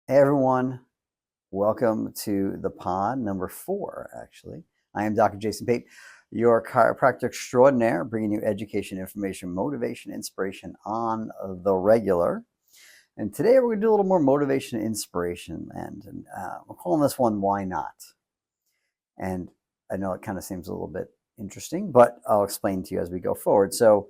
Hey everyone, welcome to the pod number 4, actually. I am Dr. Jason Pate, your chiropractor extraordinaire, bringing you education, information, motivation, inspiration on the regular. And today we're going to do a little more motivation and inspiration, and we're calling this one Why Not? And I know it kind of seems a little bit interesting, but I'll explain to you as we go forward. So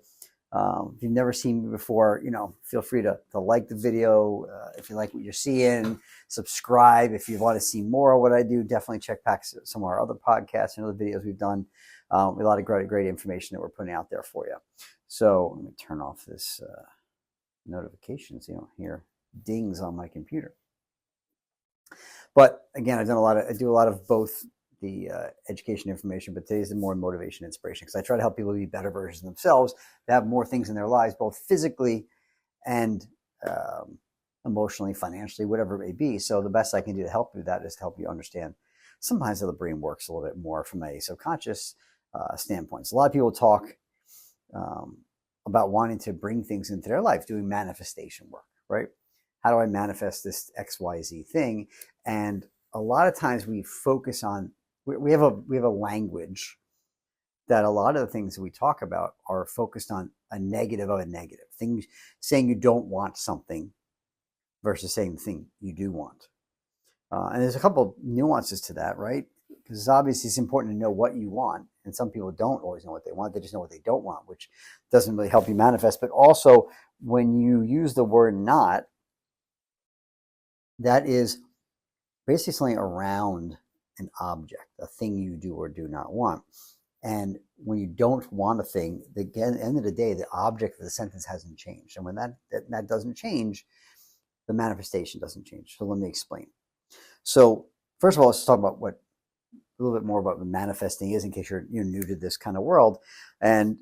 if you've never seen me before, feel free to like the video. If you like what you're seeing, subscribe. If you want to see more of what I do, definitely check back some of our other podcasts and other videos we've done. A lot of great information that we're putting out there for you. So let me turn off this notification so you don't hear dings on my computer. But again, I do a lot of both the education information, but today's the more motivation inspiration because I try to help people be better versions of themselves, to have more things in their lives, both physically and emotionally, financially, whatever it may be. So the best I can do to help you with that is to help you understand sometimes how the brain works a little bit more from a subconscious standpoint. So a lot of people talk about wanting to bring things into their life, doing manifestation work, right? How do I manifest this XYZ thing? And a lot of times we focus on, we have a language that a lot of the things that we talk about are focused on a negative of a negative. Things saying you don't want something versus saying the thing you do want. And there's a couple nuances to that, right? Because obviously it's important to know what you want. And some people don't always know what they want. They just know what they don't want, which doesn't really help you manifest. But also when you use the word not, that is basically something around an object, a thing you do or do not want. And when you don't want a thing, at the end of the day, the object of the sentence hasn't changed. And when that doesn't change, the manifestation doesn't change. So let me explain. So first of all, let's talk about a little bit more about what manifesting is in case you're new to this kind of world. And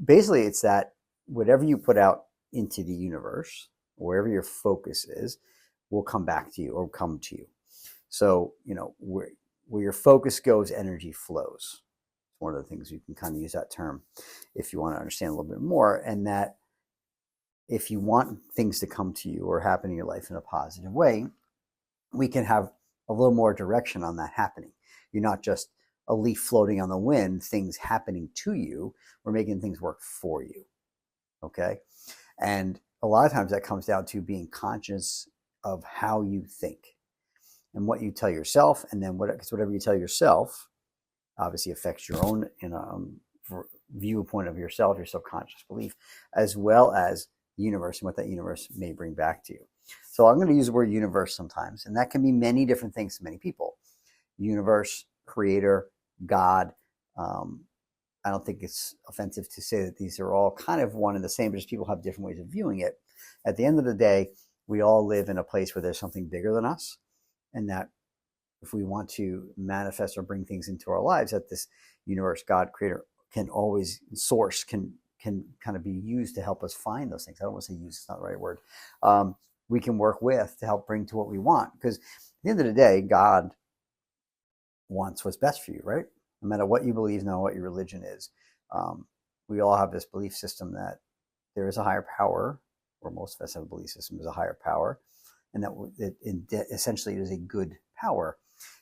basically it's that whatever you put out into the universe, wherever your focus is, will come back to you or come to you. So, where your focus goes, energy flows. One of the things you can kind of use that term if you want to understand a little bit more. And that if you want things to come to you or happen in your life in a positive way, we can have a little more direction on that happening. You're not just a leaf floating on the wind, things happening to you. We're making things work for you. Okay. And a lot of times that comes down to being conscious of how you think and what you tell yourself. And then whatever you tell yourself obviously affects your own viewpoint of yourself, your subconscious belief, as well as the universe and what that universe may bring back to you. So I'm going to use the word universe sometimes, and that can be many different things to many people. Universe, creator, God. I don't think it's offensive to say that these are all kind of one and the same, but just people have different ways of viewing it. At the end of the day, we all live in a place where there's something bigger than us, and that if we want to manifest or bring things into our lives, that this universe, God, creator can always source, can kind of be used to help us find those things. I don't want to say use, it's not the right word. We can work with to help bring to what we want. Because at the end of the day, God wants what's best for you, right? No matter what you believe, no matter what your religion is. We all have this belief system that there is a higher power, or most of us have a belief system, there's a higher power, and that essentially it is a good power,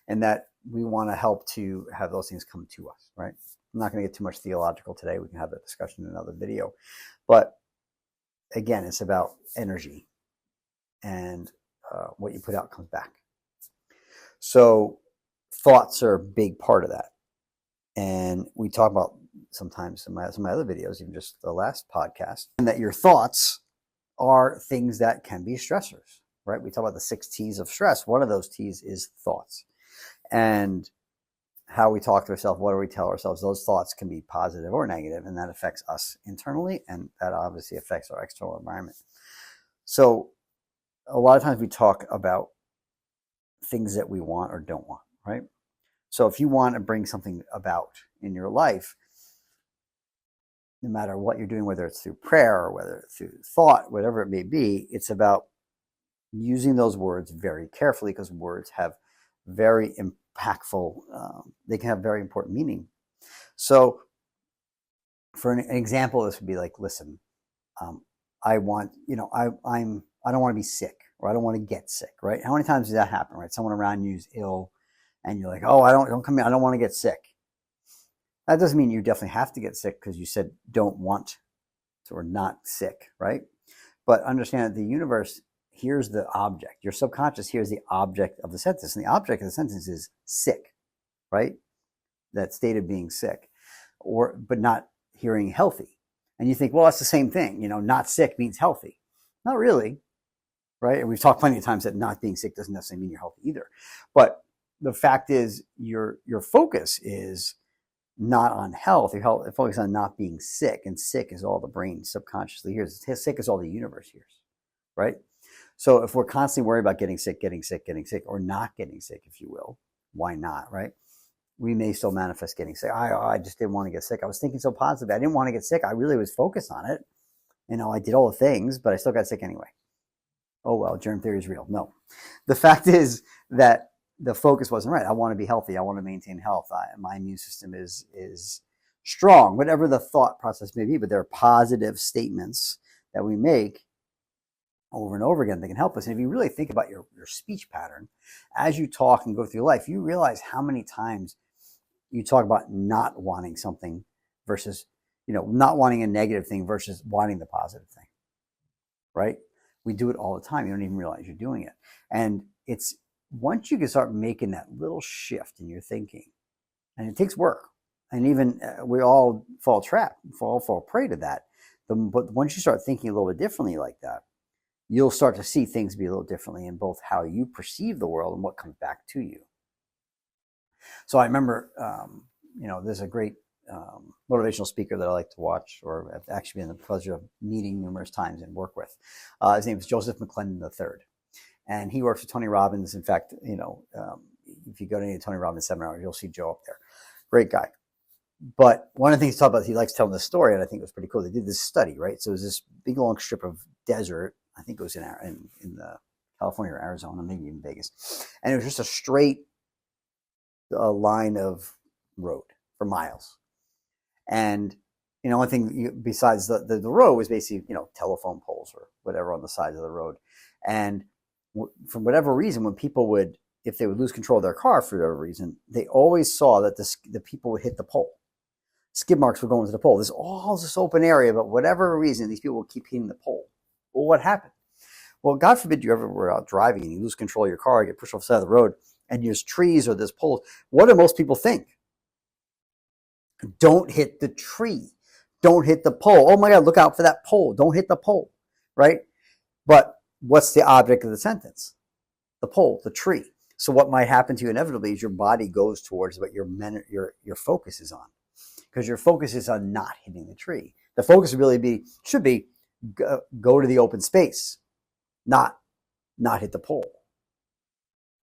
and that we want to help to have those things come to us, right? I'm not going to get too much theological today. We can have that discussion in another video. But again, it's about energy, and what you put out comes back. So thoughts are a big part of that. And we talk about sometimes in some of my other videos, even just the last podcast, and that your thoughts are things that can be stressors, right? We talk about the 6 T's of stress. One of those T's is thoughts. And how we talk to ourselves, what do we tell ourselves? Those thoughts can be positive or negative, and that affects us internally, and that obviously affects our external environment. So a lot of times we talk about things that we want or don't want, right? So if you want to bring something about in your life, no matter what you're doing, whether it's through prayer or whether it's through thought, whatever it may be, it's about using those words very carefully, because words have very impactful, they can have very important meaning. So for an example, this would be like, listen, I want, I don't want to be sick, or I don't want to get sick, right? How many times does that happen, right? Someone around you is ill and you're like, oh, don't come here. I don't want to get sick. That doesn't mean you definitely have to get sick because you said don't want to or not sick, right? But understand that the universe hears the object. Your subconscious hears the object of the sentence. And the object of the sentence is sick, right? That state of being sick, but not hearing healthy. And you think, well, that's the same thing. Not sick means healthy. Not really, right? And we've talked plenty of times that not being sick doesn't necessarily mean you're healthy either. But the fact is your focus is not on health. Your focus on not being sick. And sick is all the brain subconsciously hears. Sick is all the universe hears, right? So if we're constantly worried about getting sick, or not getting sick, if you will, why not, right? We may still manifest getting sick. I just didn't want to get sick. I was thinking so positive. I didn't want to get sick. I really was focused on it. I did all the things, but I still got sick anyway. Oh, well, germ theory is real. No. The fact is that the focus wasn't right. I want to be healthy. I want to maintain health. My immune system is strong, whatever the thought process may be, but there are positive statements that we make over and over again that can help us. And if you really think about your speech pattern, as you talk and go through life, you realize how many times you talk about not wanting something versus, not wanting a negative thing versus wanting the positive thing, right? We do it all the time. You don't even realize you're doing it. And it's once you can start making that little shift in your thinking, and it takes work, and even we all fall prey to that. But once you start thinking a little bit differently like that, you'll start to see things be a little differently in both how you perceive the world and what comes back to you. So I remember, there's a great motivational speaker that I like to watch, or I've actually been the pleasure of meeting numerous times and work with. His name is Joseph McClendon III. And he works with Tony Robbins. In fact, if you go to any of Tony Robbins seminars, you'll see Joe up there. Great guy. But one of the things he talked about, he likes telling this story, and I think it was pretty cool. They did this study, right? So it was this big long strip of desert. I think it was in the California or Arizona, maybe even Vegas. And it was just a straight line of road for miles. And only thing besides the road was basically, telephone poles or whatever on the sides of the road. And for whatever reason, when people if they would lose control of their car for whatever reason, they always saw that the people would hit the pole. Skid marks would go into the pole. There's all this open area, but whatever reason, these people would keep hitting the pole. Well, what happened? Well, God forbid you ever were out driving and you lose control of your car, you get pushed off the side of the road, and there's trees or there's poles. What do most people think? Don't hit the tree. Don't hit the pole. Oh my God, look out for that pole. Don't hit the pole, right? But what's the object of the sentence? The pole, the tree. So what might happen to you inevitably is your body goes towards what your focus is on, because your focus is on not hitting the tree. The focus should be go to the open space, not hit the pole.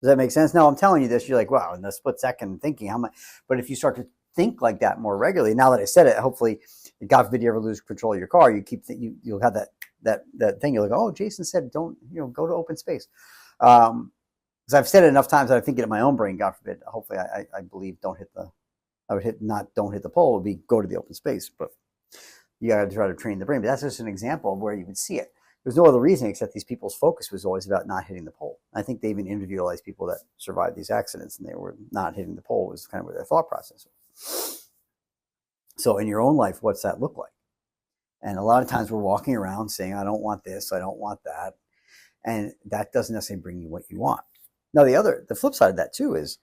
Does that make sense? Now I'm telling you this, you're like, wow, in the split second thinking how much. But if you start to think like that more regularly, now that I said it, hopefully, God forbid you ever lose control of your car, you'll have that thing. You're like, oh, Jason said, don't go to open space. Because I've said it enough times that I think it in my own brain. God forbid. Hopefully, I believe don't hit the pole. Would be go to the open space, but you got to try to train the brain. But that's just an example of where you would see it. There's no other reason except these people's focus was always about not hitting the pole. I think they even interviewed all these people that survived these accidents, and they were not hitting the pole was kind of where their thought process was. So in your own life, what's that look like? And a lot of times we're walking around saying, I don't want this, I don't want that. And that doesn't necessarily bring you what you want. Now, the flip side of that too is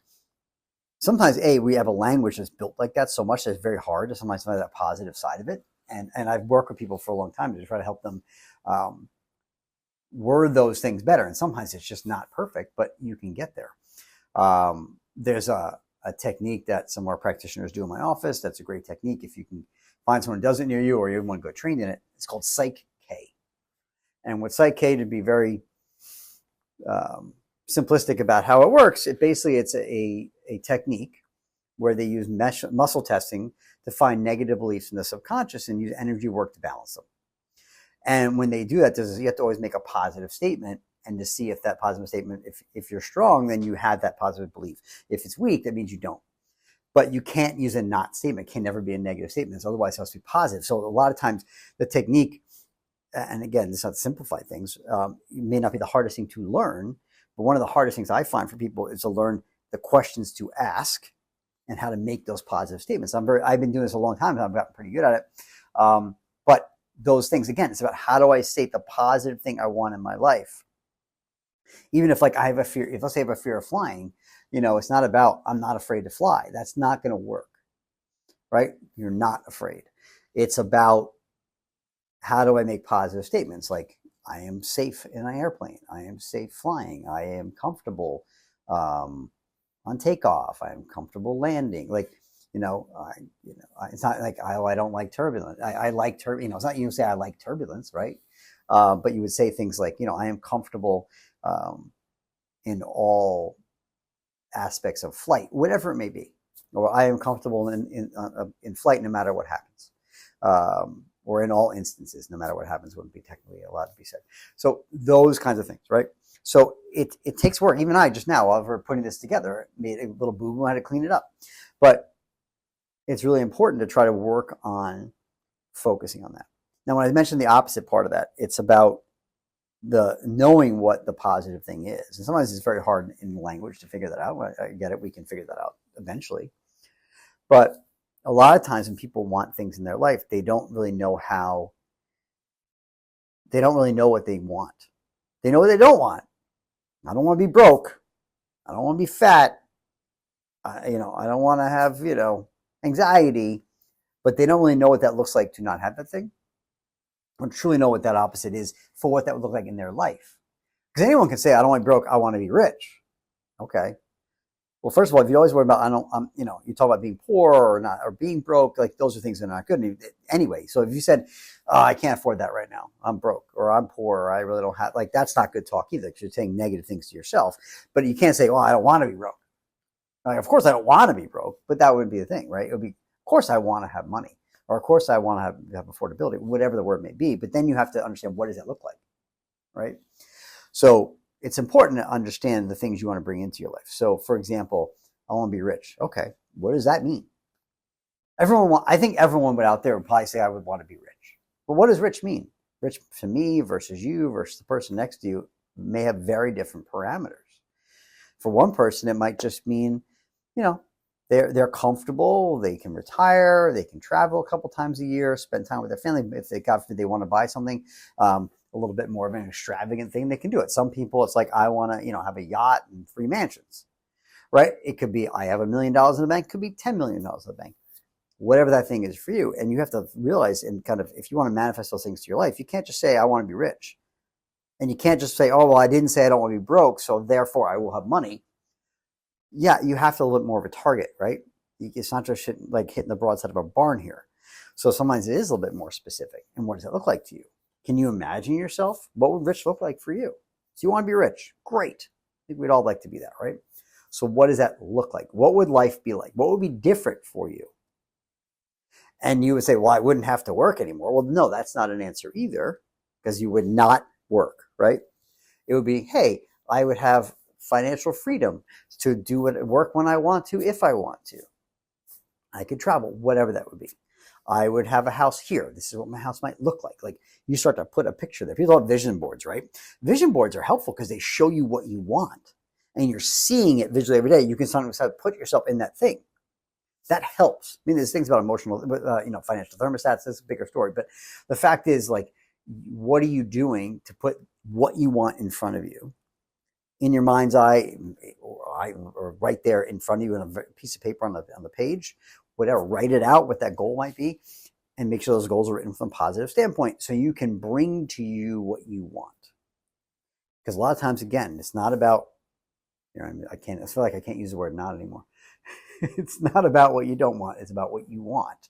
sometimes we have a language that's built like that so much that it's very hard to sometimes find that positive side of it. And I've worked with people for a long time to try to help them word those things better. And sometimes it's just not perfect, but you can get there. There's a technique that some of our practitioners do in my office. That's a great technique. If you can find someone who does it near you, or you want to go trained in it, it's called Psych K. And with Psych K, to be very simplistic about how it works, it's a technique where they use muscle testing to find negative beliefs in the subconscious and use energy work to balance them. And when they do that, you have to always make a positive statement, and to see if that positive statement, if you're strong, then you have that positive belief. If it's weak, that means you don't. But you can't use a not statement. It can never be a negative statement. Otherwise, it has to be positive. So a lot of times the technique and again, this is not to simplify things, it may not be the hardest thing to learn, but one of the hardest things I find for people is to learn the questions to ask and how to make those positive statements. I've been doing this a long time, and I've gotten pretty good at it. But those things, again, it's about how do I state the positive thing I want in my life. Even if like I have a fear, if let's say I have a fear of flying, it's not about I'm not afraid to fly. That's not going to work, right? You're not afraid. It's about how do I make positive statements like I am safe in an airplane. I am safe flying. I am comfortable on takeoff. I am comfortable landing. Like, it's not like I don't like turbulence. I like turbulence. It's not you say I like turbulence, right? But you would say things like, I am comfortable in all aspects of flight, whatever it may be, or I am comfortable in flight no matter what happens, or in all instances, no matter what happens, wouldn't be technically allowed to be said. So those kinds of things, right? So it takes work. Even I just now, while we're putting this together, made a little boo-boo. I had to clean it up, but it's really important to try to work on focusing on that. Now, when I mentioned the opposite part of that, it's about the knowing what the positive thing is. And sometimes it's very hard in language to figure that out. I get it. We can figure that out eventually. But a lot of times when people want things in their life, they don't really know what they want. They know what they don't want. I don't want to be broke. I don't want to be fat. I don't want to have, anxiety, but they don't really know what that looks like to not have that thing, or truly know what that opposite is for what that would look like in their life. Because anyone can say, I don't want to be broke, I want to be rich. Okay. Well, first of all, if you always worry about, you talk about being poor or not, or being broke, like those are things that are not good. Anyway, so if you said, I can't afford that right now, I'm broke, or I'm poor, or I really don't have, like, that's not good talk either, because you're saying negative things to yourself. But you can't say, well, I don't want to be broke. Like, of course I don't want to be broke, but that would be the thing, right? It would be, of course I want to have money, or of course I want to have affordability, whatever the word may be. But then you have to understand, what does that look like, right? So it's important to understand the things you want to bring into your life. So, for example, I want to be rich. Okay, what does that mean? I think everyone out there would probably say I would want to be rich. But what does rich mean? Rich to me versus you versus the person next to you may have very different parameters. For one person, it might just mean, they're comfortable, they can retire, they can travel a couple times a year, spend time with their family. If they want to buy something, a little bit more of an extravagant thing, they can do it. Some people, it's like, I want to, have a yacht and 3 mansions, right? It could be, I have $1 million in the bank, it could be $10 million in the bank, whatever that thing is for you. And you have to realize, and kind of, if you want to manifest those things to your life, you can't just say, I want to be rich. And you can't just say, oh, well, I didn't say I don't want to be broke, so therefore I will have money. Yeah, you have to a little bit more of a target, right? It's not just like hitting the broadside of a barn here. So sometimes it is a little bit more specific. And what does it look like to you? Can you imagine yourself? What would rich look like for you? So you want to be rich. Great. I think we'd all like to be that, right? So what does that look like? What would life be like? What would be different for you? And you would say, well, I wouldn't have to work anymore. Well, no, that's not an answer either, because you would not work, right? It would be, hey, I would have financial freedom to do work when I want to, if I want to. I could travel, whatever that would be. I would have a house here. This is what my house might look like. Like, you start to put a picture there. People have vision boards, right? Vision boards are helpful because they show you what you want, and you're seeing it visually every day. You can sometimes put yourself in that thing. That helps. I mean, there's things about emotional, financial thermostats. That's a bigger story. But the fact is, like, what are you doing to put what you want in front of you, in your mind's eye, or right there in front of you on a piece of paper on the page, whatever. Write it out, what that goal might be, and make sure those goals are written from a positive standpoint, so you can bring to you what you want. Because a lot of times, again, it's not about, I feel like I can't use the word not anymore. It's not about what you don't want. It's about what you want.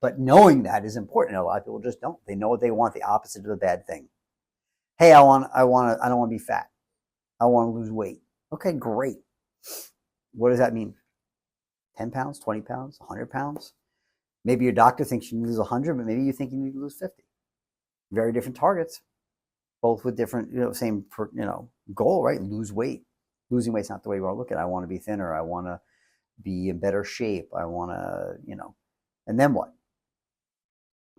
But knowing that is important. A lot of people just don't. They know what they want, the opposite of the bad thing. Hey, I don't want to be fat. I want to lose weight. Okay, great. What does that mean? 10 pounds, 20 pounds, 100 pounds? Maybe your doctor thinks you need to lose 100, but maybe you think you need to lose 50. Very different targets, both with different, same, goal, right? Lose weight. Losing weight's not the way you want to look at it. I want to be thinner. I want to be in better shape. I want to, and then what?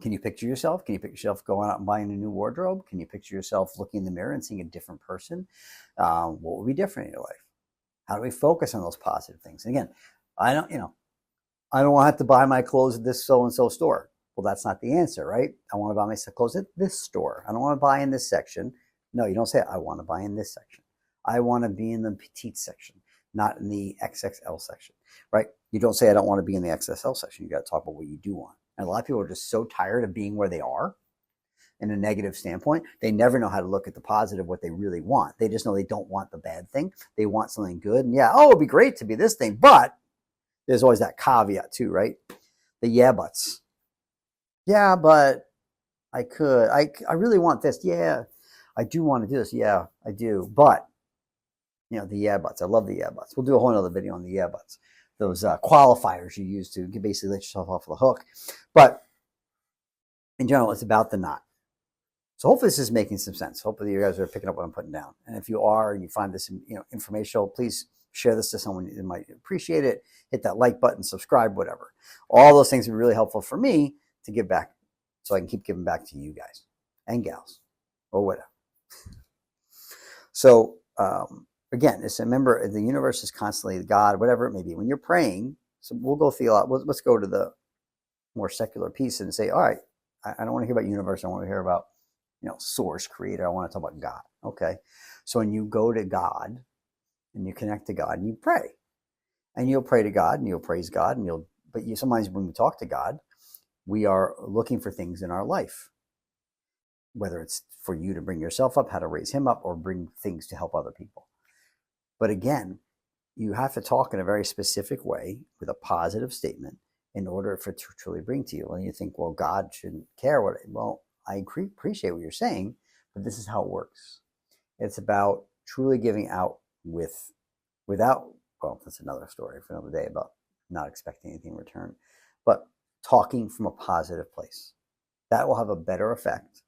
Can you picture yourself? Can you picture yourself going out and buying a new wardrobe? Can you picture yourself looking in the mirror and seeing a different person? What would be different in your life? How do we focus on those positive things? And again, I don't, I don't want to have to buy my clothes at this so-and-so store. Well, that's not the answer, right? I want to buy my clothes at this store. I don't want to buy in this section. No, you don't say, I want to buy in this section. I want to be in the petite section, not in the XXL section, right? You don't say, I don't want to be in the XXL section. You got to talk about what you do want. And a lot of people are just so tired of being where they are in a negative standpoint. They never know how to look at the positive, what they really want. They just know they don't want the bad thing. They want something good. And yeah, oh, it'd be great to be this thing. But there's always that caveat too, right? The yeah buts. Yeah, but I could. I really want this. Yeah, I do want to do this. Yeah, I do. But, the yeah buts. I love the yeah buts. We'll do a whole other video on the yeah buts. Those qualifiers you use to basically let yourself off the hook. But in general, it's about the not. So hopefully this is making some sense. Hopefully you guys are picking up what I'm putting down. And if you are and you find this informational, please share this to someone who might appreciate it. Hit that like button, subscribe, whatever. All those things would be really helpful for me to give back so I can keep giving back to you guys and gals or whatever. So again, just remember the universe is constantly God, whatever it may be. When you're praying, so we'll go let's go to the more secular piece and say, all right, I don't want to hear about universe. I want to hear about, source, creator. I want to talk about God. Okay. So when you go to God and you connect to God and you pray, and you'll pray to God and you'll praise God but sometimes when we talk to God, we are looking for things in our life, whether it's for you to bring yourself up, how to raise him up, or bring things to help other people. But again, you have to talk in a very specific way with a positive statement in order for it to truly bring to you. And you think, well, God shouldn't care well, I appreciate what you're saying, but this is how it works. It's about truly giving out without, well, that's another story for another day about not expecting anything in return, but talking from a positive place. That will have a better effect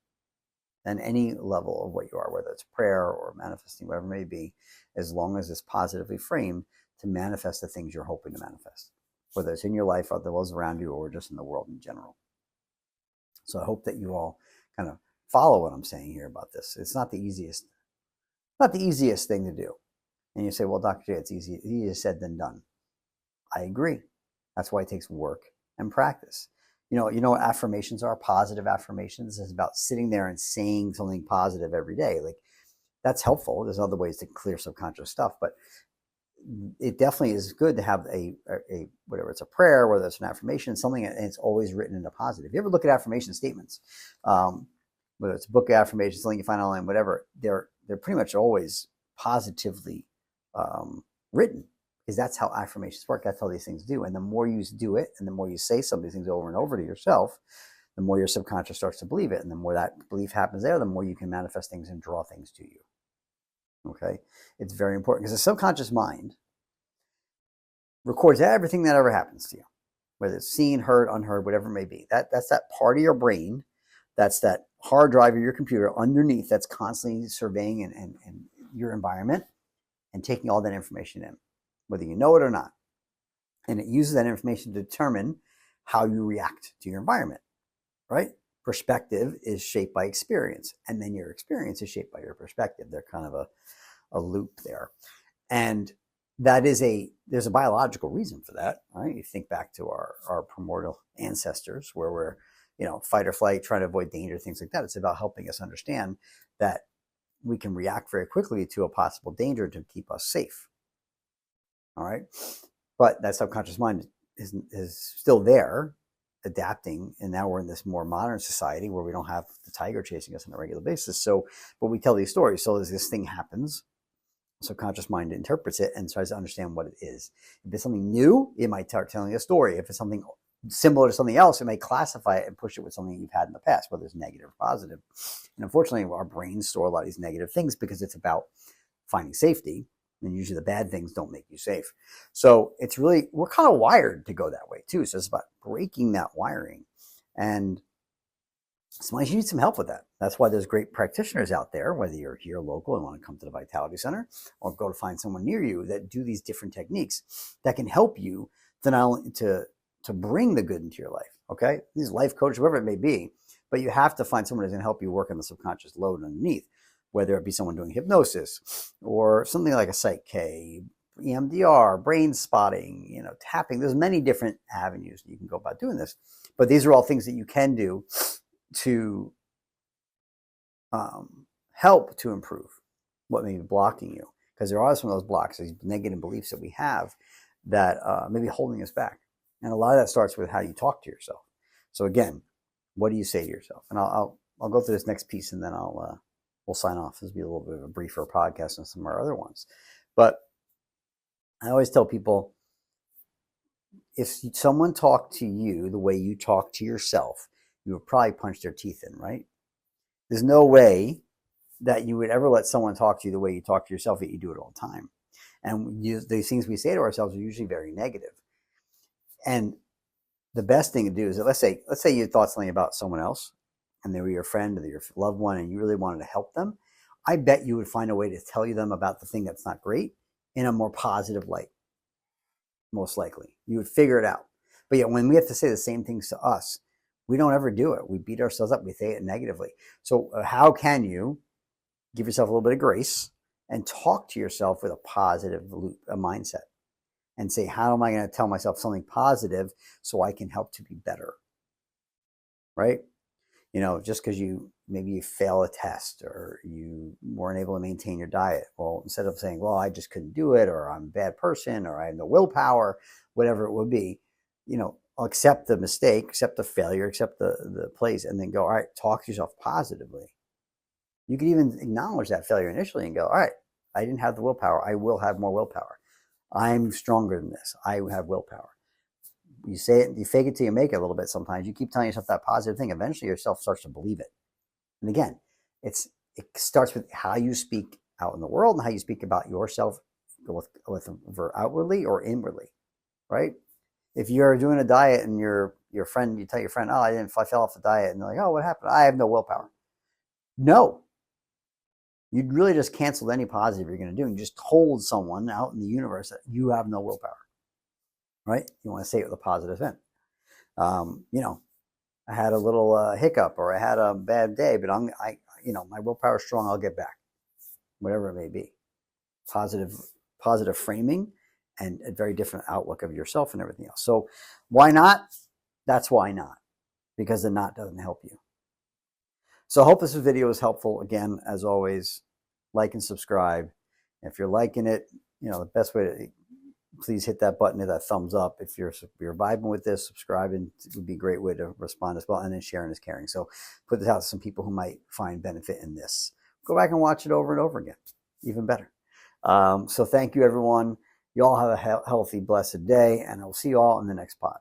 than any level of what you are, whether it's prayer or manifesting, whatever it may be, as long as it's positively framed to manifest the things you're hoping to manifest, whether it's in your life or those around you or just in the world in general. So I hope that you all kind of follow what I'm saying here about this. It's not the easiest thing to do. And you say, well, Dr. J, it's easier said than done. I agree. That's why it takes work and practice. You know what affirmations are? Positive affirmations is about sitting there and saying something positive every day. Like, that's helpful. There's other ways to clear subconscious stuff, but it definitely is good to have a whatever it's a prayer, whether it's an affirmation, something, and it's always written in a positive. You ever look at affirmation statements, whether it's a book of affirmations, something you find online, whatever, they're pretty much always positively written, because that's how affirmations work. That's how these things do. And the more you do it, and the more you say some of these things over and over to yourself, the more your subconscious starts to believe it. And the more that belief happens there, the more you can manifest things and draw things to you. Okay. It's very important because the subconscious mind records everything that ever happens to you, whether it's seen, heard, unheard, whatever it may be. That's that part of your brain. That's that hard drive of your computer underneath that's constantly surveying and your environment and taking all that information in, whether you know it or not. And it uses that information to determine how you react to your environment, right? Perspective is shaped by experience, and then your experience is shaped by your perspective. They're kind of a loop there. And there's a biological reason for that, right? You think back to our primordial ancestors where we're, fight or flight, trying to avoid danger, things like that. It's about helping us understand that we can react very quickly to a possible danger to keep us safe. All right. But that subconscious mind is still there, adapting. And now we're in this more modern society where we don't have the tiger chasing us on a regular basis. So, but we tell these stories. So as this thing happens, subconscious mind interprets it and tries to understand what it is. If it's something new, it might start telling a story. If it's something similar to something else, it may classify it and push it with something you've had in the past, whether it's negative or positive. And unfortunately, our brains store a lot of these negative things because it's about finding safety. And usually the bad things don't make you safe. So we're kind of wired to go that way too. So it's about breaking that wiring. And sometimes you need some help with that. That's why there's great practitioners out there, whether you're here local and want to come to the Vitality Center or go to find someone near you that do these different techniques that can help you to not only to to bring the good into your life. Okay, these life coaches, whoever it may be, but you have to find someone who's going to help you work on the subconscious load underneath, whether it be someone doing hypnosis or something like a Psych K, EMDR, brain spotting, tapping. There's many different avenues you can go about doing this, but these are all things that you can do to help to improve what may be blocking you, because there are some of those blocks, these negative beliefs that we have that may be holding us back. And a lot of that starts with how you talk to yourself. So again, what do you say to yourself? And I'll go through this next piece, and then we'll sign off. This will be a little bit of a briefer podcast than some of our other ones. But I always tell people, if someone talked to you the way you talk to yourself, you would probably punch their teeth in, right? There's no way that you would ever let someone talk to you the way you talk to yourself, yet you do it all the time. And these things we say to ourselves are usually very negative. And the best thing to do is that let's say you thought something about someone else, and they were your friend or your loved one, and you really wanted to help them. I bet you would find a way to tell them about the thing that's not great in a more positive light. Most likely, you would figure it out. But yet, when we have to say the same things to us, we don't ever do it. We beat ourselves up. We say it negatively. So how can you give yourself a little bit of grace and talk to yourself with a positive mindset? And say, how am I going to tell myself something positive so I can help to be better? Right? Just because maybe you fail a test or you weren't able to maintain your diet. Well, instead of saying, well, I just couldn't do it, or I'm a bad person, or I have no willpower, whatever it would be, I'll accept the mistake, accept the failure, accept the place, and then go, all right, talk to yourself positively. You can even acknowledge that failure initially and go, all right, I didn't have the willpower. I will have more willpower. I'm stronger than this. I have willpower. You say it, you fake it till you make it a little bit sometimes. You keep telling yourself that positive thing. Eventually yourself starts to believe it. And again, it starts with how you speak out in the world and how you speak about yourself with outwardly or inwardly, right? If you're doing a diet and you tell your friend, oh, I fell off the diet. And they're like, oh, what happened? I have no willpower. No. You'd really just canceled any positive you're going to do and just told someone out in the universe that you have no willpower, right? You want to say it with a positive spin. I had a little hiccup, or I had a bad day, but my willpower is strong. I'll get back, whatever it may be. Positive framing and a very different outlook of yourself and everything else. So why not? That's why not, because the not doesn't help you. So I hope this video is helpful. Again, as always, like and subscribe. If you're liking it, the best way to please hit that button, hit that thumbs up. If you're vibing with this, subscribing would be a great way to respond as well. And then sharing is caring. So put this out to some people who might find benefit in this. Go back and watch it over and over again. Even better. So thank you, everyone. You all have a healthy, blessed day, and I'll see you all in the next pod.